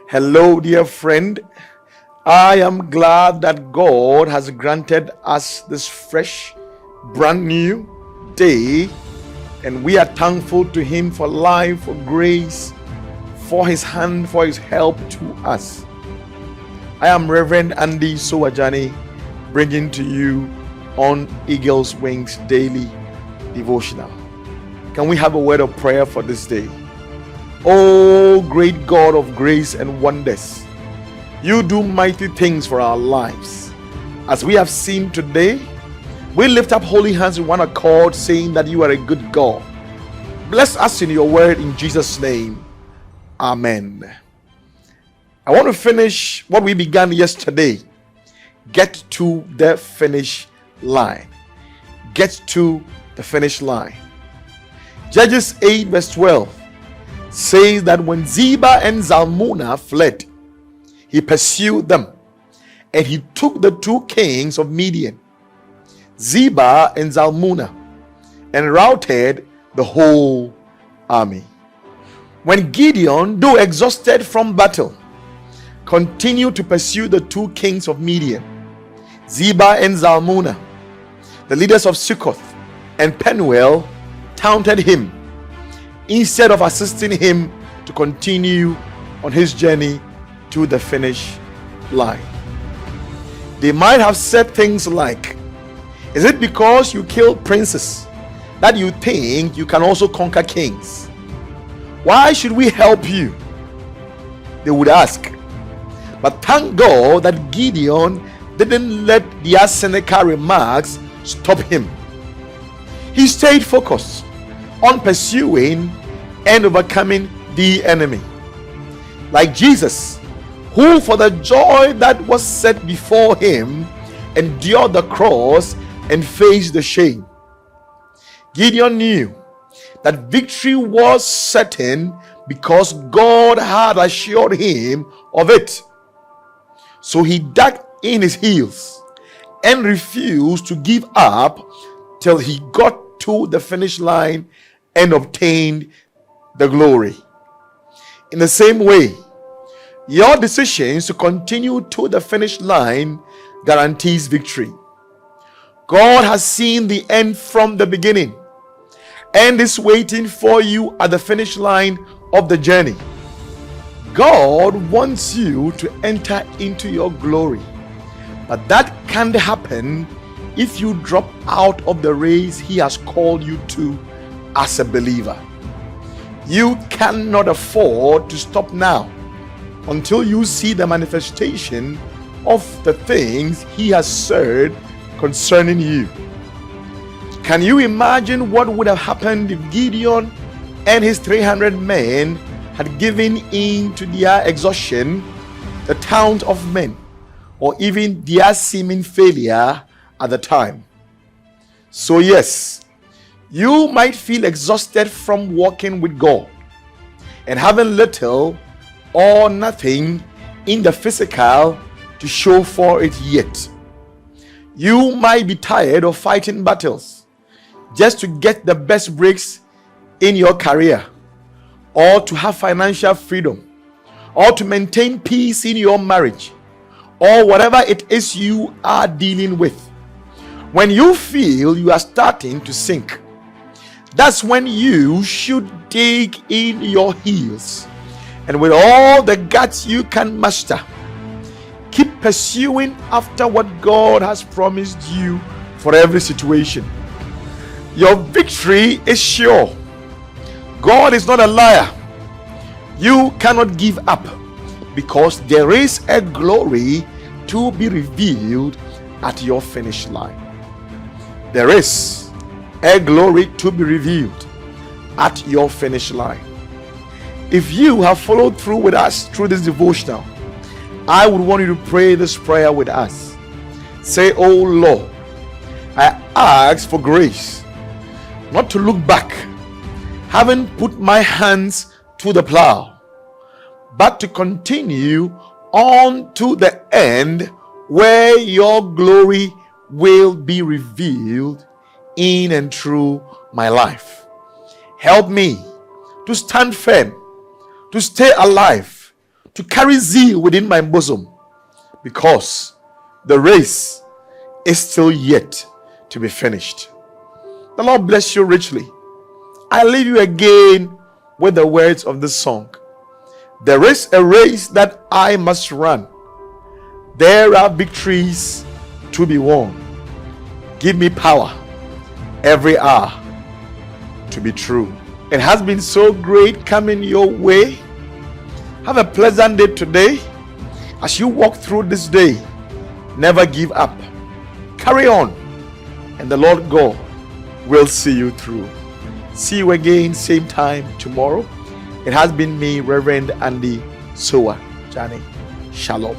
Hello, dear friend. I am glad that God has granted us this fresh, brand new day, and we are thankful to Him for life, for grace, for His hand, for His help to us. I am Reverend Andy Sowajani, bringing to you on Eagle's Wings Daily Devotional. Can we have a word of prayer for this day? Oh, great God of grace and wonders, you do mighty things for our lives. As we have seen today, we lift up holy hands in one accord, saying that you are a good God. Bless us in your word in Jesus' name. Amen. I want to finish what we began yesterday. Get to the finish line. Get to the finish line. Judges 8 verse 12 says that when Zebah and Zalmunna fled, he pursued them, and he took the two kings of Midian, Zebah and Zalmunna, and routed the whole army. When Gideon, though exhausted from battle, continued to pursue the two kings of Midian, Zebah and Zalmunna, the leaders of Succoth and Penuel taunted him instead of assisting him to continue on his journey to the finish line. They might have said things like, "Is it because you killed princes that you think you can also conquer kings? Why should we help you?" They would ask. But thank God that Gideon didn't let their cynical remarks stop him. He stayed focused on pursuing and overcoming the enemy. Like Jesus, who for the joy that was set before him endured the cross and faced the shame. Gideon knew that victory was certain because God had assured him of it. So he dug in his heels and refused to give up till he got to the finish line and obtained the glory. In the same way, your decisions to continue to the finish line guarantees victory. God has seen the end from the beginning and is waiting for you at the finish line of the journey. God wants you to enter into your glory, but that can't happen if you drop out of the race He has called you to as a believer. You cannot afford to stop now until you see the manifestation of the things He has said concerning you. Can you imagine what would have happened if Gideon and his 300 men had given in to their exhaustion, the taunt of men, or even their seeming failure at the time? So yes, you might feel exhausted from walking with God and having little or nothing in the physical to show for it yet. You might be tired of fighting battles just to get the best breaks in your career, or to have financial freedom, or to maintain peace in your marriage, or whatever it is you are dealing with. When you feel you are starting to sink, that's when you should dig in your heels and with all the guts you can muster, keep pursuing after what God has promised you for every situation. Your victory is sure. God is not a liar. You cannot give up because there is a glory to be revealed at your finish line. There is a glory to be revealed at your finish line. If you have followed through with us through this devotional, I would want you to pray this prayer with us. Say, "Oh Lord, I ask for grace not to look back, having put my hands to the plow, but to continue on to the end where your glory will be revealed in and through my life. Help me to stand firm, to stay alive, to carry zeal within my bosom, because the race is still yet to be finished. The Lord bless you richly. I leave you again with the words of this song. There is a race that I must run. There are victories to be won. Give me power every hour to be true. It has been so great coming your way. Have a pleasant day today. As you walk through this day, never give up. Carry on, and the Lord God will see you through. See you again, same time tomorrow. It has been me, Reverend Andy Soa Jani. Shalom.